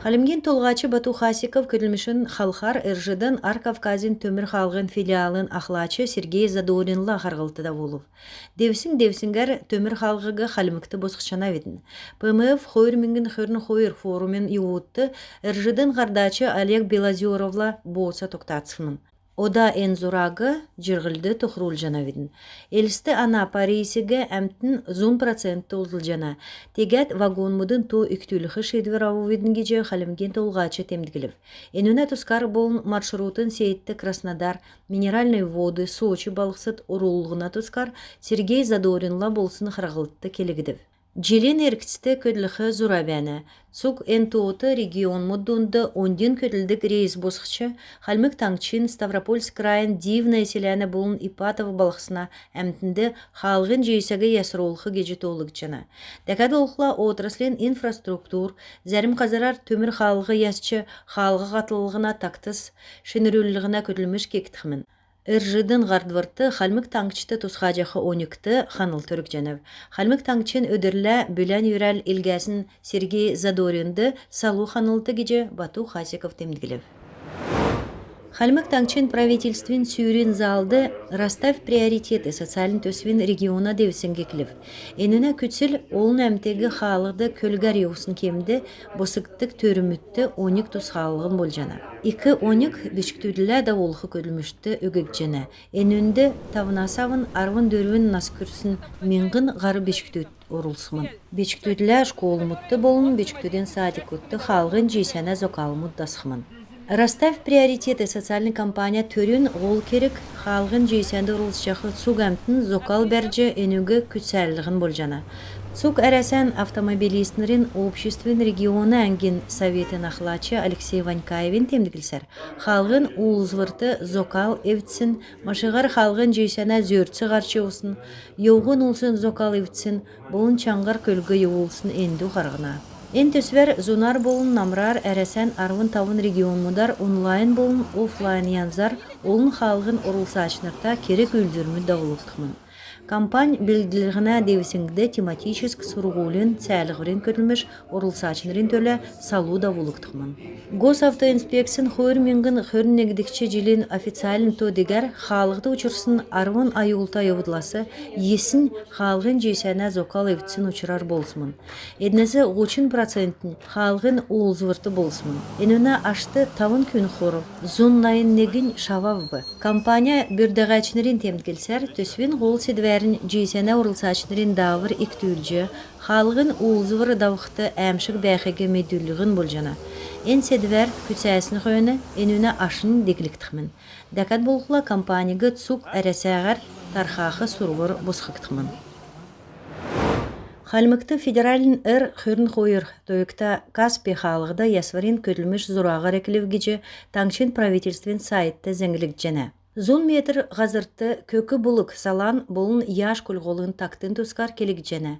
Халимген толғачы Бату Хасиков көтілмішін халқар ыржыдын Ар-Кавказин төмір халғын филиалын ақлачы Сергей Задоринла қарғылтыда болув. Девсінгер төмір халғыға халимікті босқышана ведін. ПМФ хойр хөрін хойр форумен юутты ыржыдын қардачы Олег Белозеровла болса тоқтатсымын. Ода энзурагы жырғылды тұқырул жана ведін. Элісті ана парейсігі әмтін зун процентті ұлзыл жана. Тегет вагон мұдын то үктілігі шедвер аву ведін кеже қалымген толғачы темдігілів. Энуна тұскар болын маршрутын сейтті Краснодар, минеральный воды, Сочи балықсыт урулғына тұскар Сергей Задоринла болсын қырғылтты келігідів. Джилин эркісті көділігі зурабәні. Цук энтуоты регион мұддунды ондин көділдік рейс босқычы, халмік таңчин Ставропольск крайын дивна селяны болын Ипатов балықсына әмтінді халғын жейсігі ясыролқы кежі толық жана. Дәкәді олқыла отраслен инфраструктур, зәрім қазарар төмір халғы ясчы халғы қатылығына тактыс, шынырөлігіна көділміш кектіқмін. Ыржыдын ғардвырты халмік таңчыты тұсқажақы 12-ті қаныл түрік жәніп. Халмік таңчын өдірлі бүлән юрәл илгәсін Сергей Задоринды салу қанылты кеже Бату Хасиков темдігілів. Халмік таңчын правительствен сүйрен залды расставь приоритеты социалин төсвен региона девсенге кілів. Энуна күтсіл олын әмтегі халықты көлгар еусын кемді босықтық төрімітті 12 тұсқалығын бол жана. 2-12 бешіктөділі да олқы көділмішті өгік жана. Энунді тавынасавын арвын дөрвін наскүрсін менғын ғары бешіктөд орылсымын. Бешіктөділі школымытты болын бешіктөден садик өтті халғын жейсәне зокалымыд дасқымын. Расставь приоритеты социальный компания төрін ғол керек халғын жейсәнді ұрылсшақы цуг әмтін зокал бәржі өнігі күтсәлігін бол жана. Цуг әрәсән автомобилистнерин обществен регионы әңген советен ақлачы Алексей Ванькаевин темдігілсер. Халғын ұлызвырты зокал евтсін, машығар халғын жейсәне зөртсі ғарчы осын, еуғын ұлсын зокал евтсін, болын чаңғар көлгі еуылсын энду қарғына. Эн төсвер зунар болын намрар әрәсән арвын тавын регион мұдар онлайн болын офлайн янзар олын халғын ұрылса ашынырта керек өлдірмі дауылықтықмын. Кампань білділігіна девісіңді тематическ сұрғолын цәліғырын көрілміш ұрылсачынырын төлі салу да болықтықмын. Госавтоинспекциян хойр менгін хөрін негдікче жилин официалін то дегер халықты учырсын арвын айулта евыдласы есін халғын жейсәне зокал евтсін учырар болсымын. Еднесі 30% халғын олзвырты болсымын. Енуна ашты тавын күн хоров, зоннайын негін шававбы. Компания бүрдіғачынырын темдгелсер төсвен ғол седвәрін жейсәне ұрылсачынырын давыр иктүлжі, халғын олзвыр давықты әмшік бәхеге медүлігін бол жана. Эн седвер күтсәсін қойыны енуна ашын дегліктіқмін. Дәкәт болқыла компанияғы цук әрәсәғар тархақы сұрғыр босқықтықмын. Халмыкты федералин хөрін қойыр тойықта Каспий халығыда ясварин көтілміш зұрағар әкілів геже таңшын правительствен сайтты зәңгілік жәні. 10 метр ғазыртты көкі бұлық салан болын яш күлғолын тақтын тұскар келік жәні.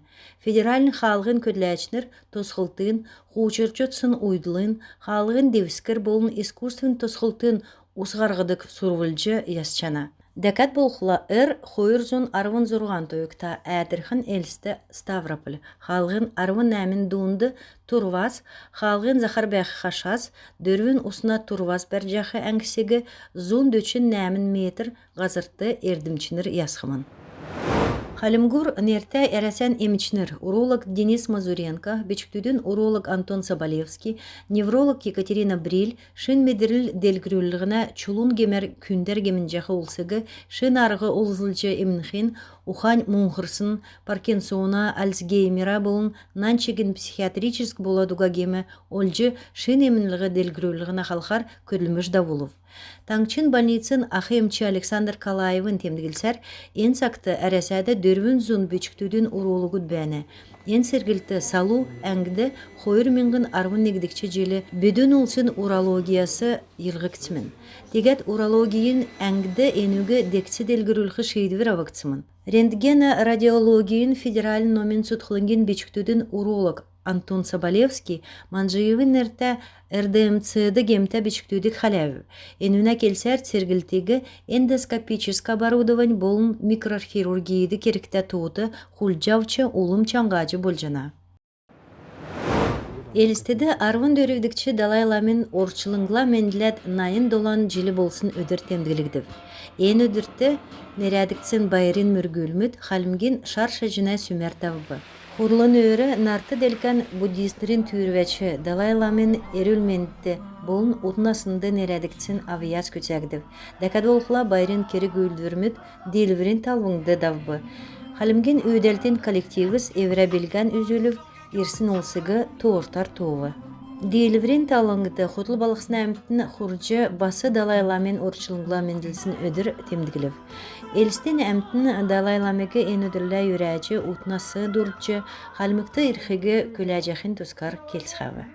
Федералин халығын көтләчінір тұсқылтын, қучырчытсын уйдылын, халығын девіскір болын искусствен тұсқылтын ұсғарғыдық сұрвылжы ясчана. Дәкәт болқыла хойырзун арвын зұрған тойықта әдірхін әлісті Ставрополь, халғын арвын әмін дуынды Турвас, халғын Захар бәқі қашас, дөрвін ұсына Турвас бәржақы әңгісегі зун дөчін нәмін метр ғазыртты ердімчінір ясқымын. Халимгур нерте әрәсән емичнер уролог Денис Мазуренко, бечіктуден уролог Антон Соболевский, невролог Екатерина Бриль, шын медіріл делгірілігіна чулун гемер күндер гемінжақы олсығы, шын арғы олзылжы емінхин, ухань мұңғырсын, Паркинсона, Альцгеймера болын, нанчеген психиатрическ боладуға гемі, олжы шын емінлігі делгірілігіна қалқар көрілміш да болув. Таңчын больницын ахемчі Александр Калаевын темдігілсер, ен сақты әрәсәді дөрвін зун бөчіктуден урологуд бәні. Ен сергілті салу әңгді қойыр менгін арвын негдікчі желі бөдін ұлсын урологиясы елғіктімін. Тегет урологиyin әңгді енугі декці делгірілгі шейдівір авықтымын. Рентгена радиологиyin федераль номен сұтқылынген бөчіктуден уролог Антон Соболевский манжыйывын әрті РДМЦ-ді гемті бечіктудік халявы. Енуна келсер сергілтегі эндоскопическ оборудовань болын микрохирургийді керікті туыты хулджавчы улым чаңғачы болжана. Элистеде арвын дөрүвдікчі Далай Ламин орчылыңгла менділет найын долан жилі болсын өдір темдігілігдів. Ен өдіртті нерядікцін байырын мүргүлмүт халмгин шарша жина сүмер табы. Хурлын өрі нарты делкен буддистерин түйірвечі Далай Ламин эрүлменді болын утнасынды нерядікцін авияс көтягдив. Дәкадолқла байрын кері гүлдүрмүт делвірін талвыңды давбы. Халмгин өйделтін коллективіз евре билген үзілів ирсин олсыгы туортар туовы. Дийлеврин талыңгыты хотыл балықсына әмттін хуржы басы Далай Ламин орчылыңгла менділсін өдір темдігілів. Элстен әмттін Далай Ламеге ен өдірлі юрәчі утнасы дұрчы халмыкты ирхигі көләжәхін тұскар келсхавы.